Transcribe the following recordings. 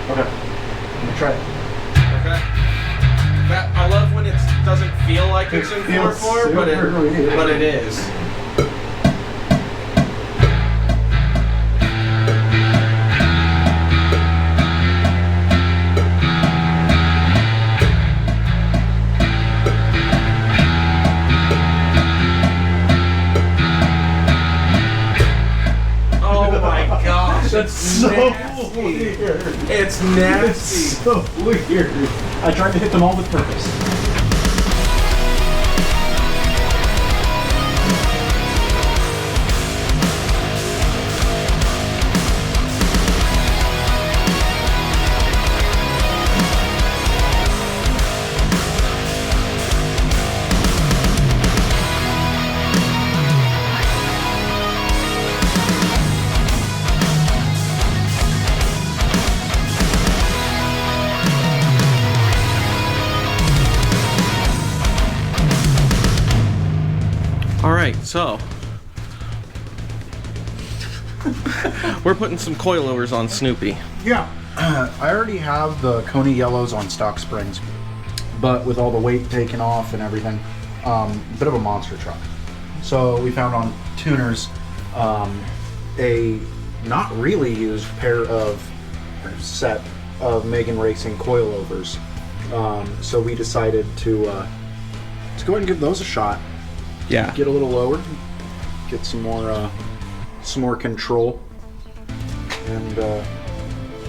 Okay. I'm gonna try it. Okay. I love when it doesn't feel like it's in 4.4, but it is. That's so weird. It's nasty. It's so weird. I tried to hit them all with purpose. Alright, so we're putting some coilovers on Snoopy. Yeah. I already have the Coney Yellows on stock springs, but with all the weight taken off and everything, a bit of a monster truck. So we found on Tuners a not really used set of Megan Racing coilovers. So we decided to go ahead and give those a shot. Yeah. Get a little lower, get some more control, and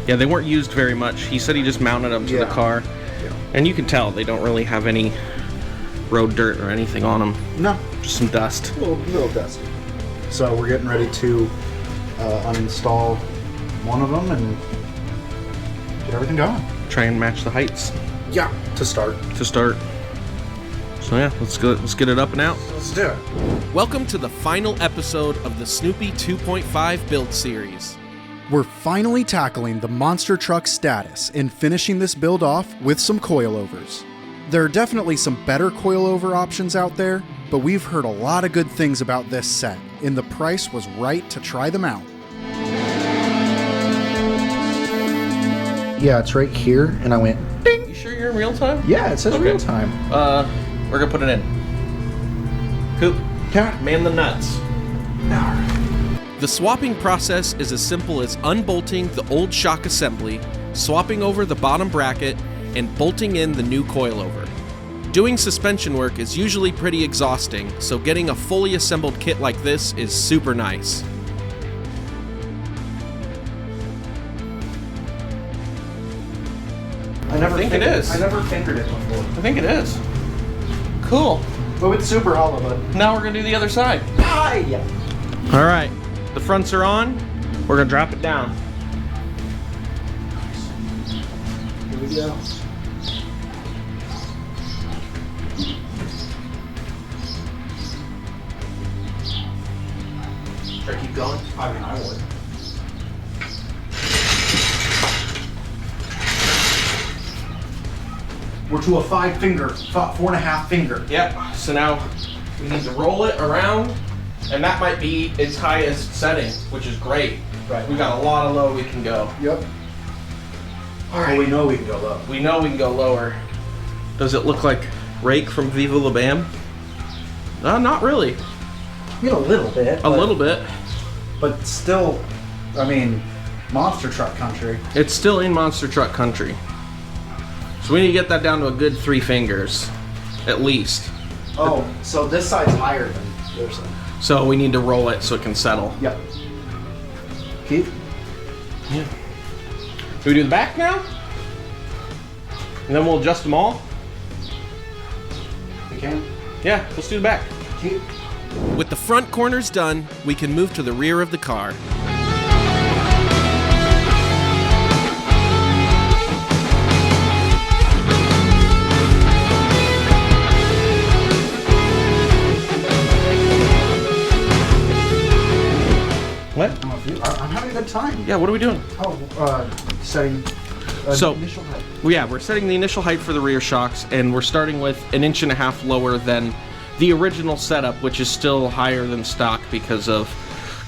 yeah, they weren't used very much. He said he just mounted them to the car, and you can tell they don't really have any road dirt or anything on them. No, just some dust. A little dusty. So we're getting ready to uninstall one of them and get everything going. Try and match the heights. Yeah, to start. So yeah, let's get it up and out. Let's do it. Welcome to the final episode of the Snoopy 2.5 build series. We're finally tackling the monster truck status and finishing this build off with some coilovers. There are definitely some better coilover options out there, but we've heard a lot of good things about this set, and the price was right to try them out. Yeah, it's right here, and I went ding. You sure you're in real time? Yeah, it says real time. We're gonna put it in. Coop, man the nuts. The swapping process is as simple as unbolting the old shock assembly, swapping over the bottom bracket, and bolting in the new coilover. Doing suspension work is usually pretty exhausting, so getting a fully assembled kit like this is super nice. I think it is. I never fingered it before. I think it is. Cool. But it's super hollow, bud. Now we're gonna do the other side. Yeah. All right, the fronts are on. We're gonna drop it down. Here we go. Should I keep going? I mean, I would. We're to a 4.5 finger. Yep, so now we need to roll it around, and that might be its highest setting, which is great. Right. We got a lot of low we can go. Yep. All right. Well, we know we can go low. We know we can go lower. Does it look like Rake from Viva La Bam? Not really. You know, a little bit. A little bit. But still, I mean, monster truck country. It's still in monster truck country. So we need to get that down to a good 3 fingers, at least. Oh, so this side's higher than the other side. So we need to roll it so it can settle. Yep. Keep. Yeah. Do we do the back now? And then we'll adjust them all? We can. Yeah, let's do the back. Keep. With the front corners done, we can move to the rear of the car. What? I'm having a good time. Yeah, what are we doing? Oh, setting initial height. Yeah, we're setting the initial height for the rear shocks, and we're starting with 1.5 inches lower than the original setup, which is still higher than stock because of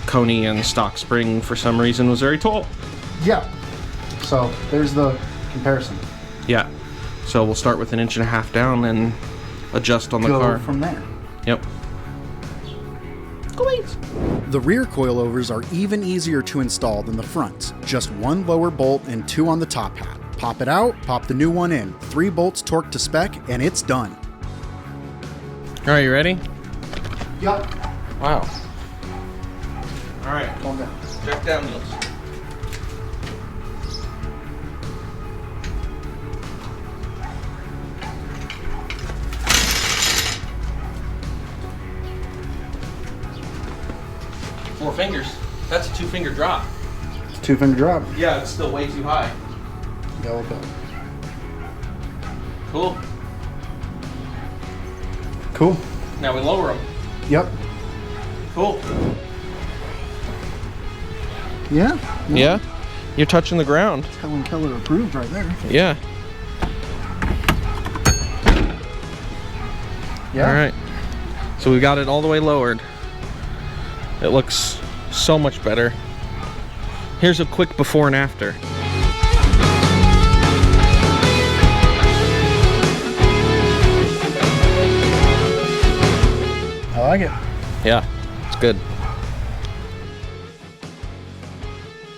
Coney and stock spring for some reason was very tall. Yeah. So there's the comparison. Yeah. So we'll start with 1.5 inches down and adjust on the car. Go from there. Yep. The rear coilovers are even easier to install than the front. Just one lower bolt and 2 on the top hat. Pop it out, pop the new one in. 3 bolts torqued to spec, and it's done. All right, you ready? Yep. Wow. All right. Calm down. Check down wheels. Four fingers. That's a 2-finger drop. It's a 2-finger drop. Yeah, it's still way too high. Yellow pill. Cool. Cool. Now we lower them. Yep. Cool. Yeah. Yeah. You're touching the ground. Helen Keller approved right there. Yeah. Yeah. All right. So we got it all the way lowered. It looks so much better. Here's a quick before and after. I like it. Yeah, it's good.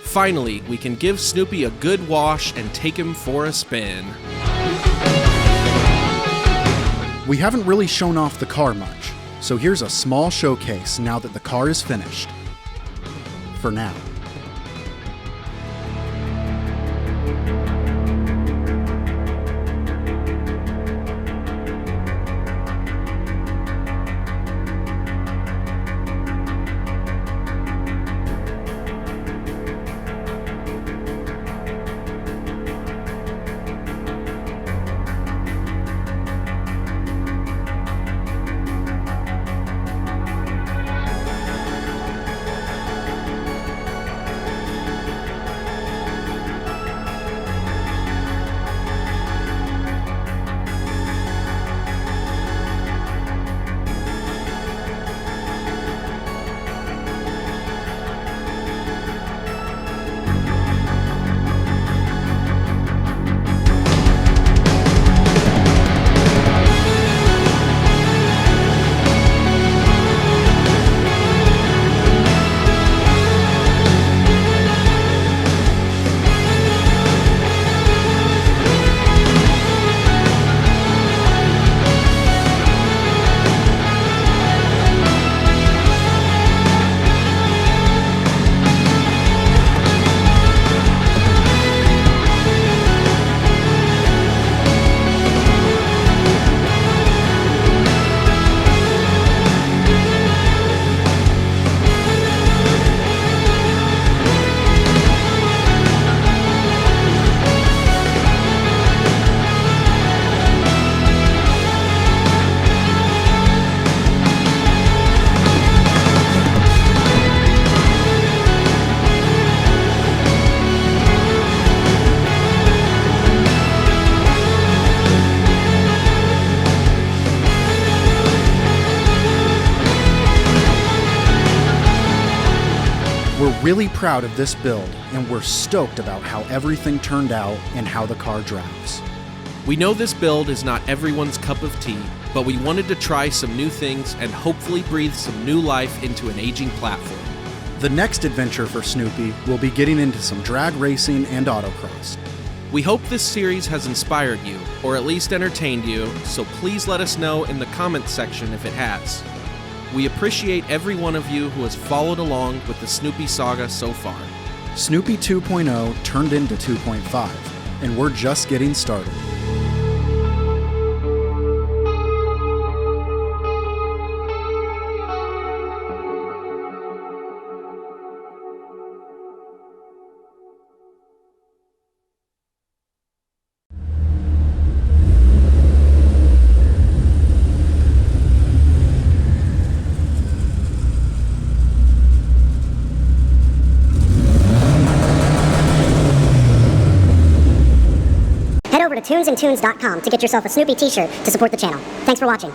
Finally, we can give Snoopy a good wash and take him for a spin. We haven't really shown off the car much, so here's a small showcase now that the car is finished. For now. We're really proud of this build, and we're stoked about how everything turned out and how the car drives. We know this build is not everyone's cup of tea, but we wanted to try some new things and hopefully breathe some new life into an aging platform. The next adventure for Snoopy will be getting into some drag racing and autocross. We hope this series has inspired you, or at least entertained you, so please let us know in the comments section if it has. We appreciate every one of you who has followed along with the Snoopy saga so far. Snoopy 2.0 turned into 2.5, and we're just getting started. Head over to tunesandtunes.com to get yourself a Snoopy t-shirt to support the channel. Thanks for watching.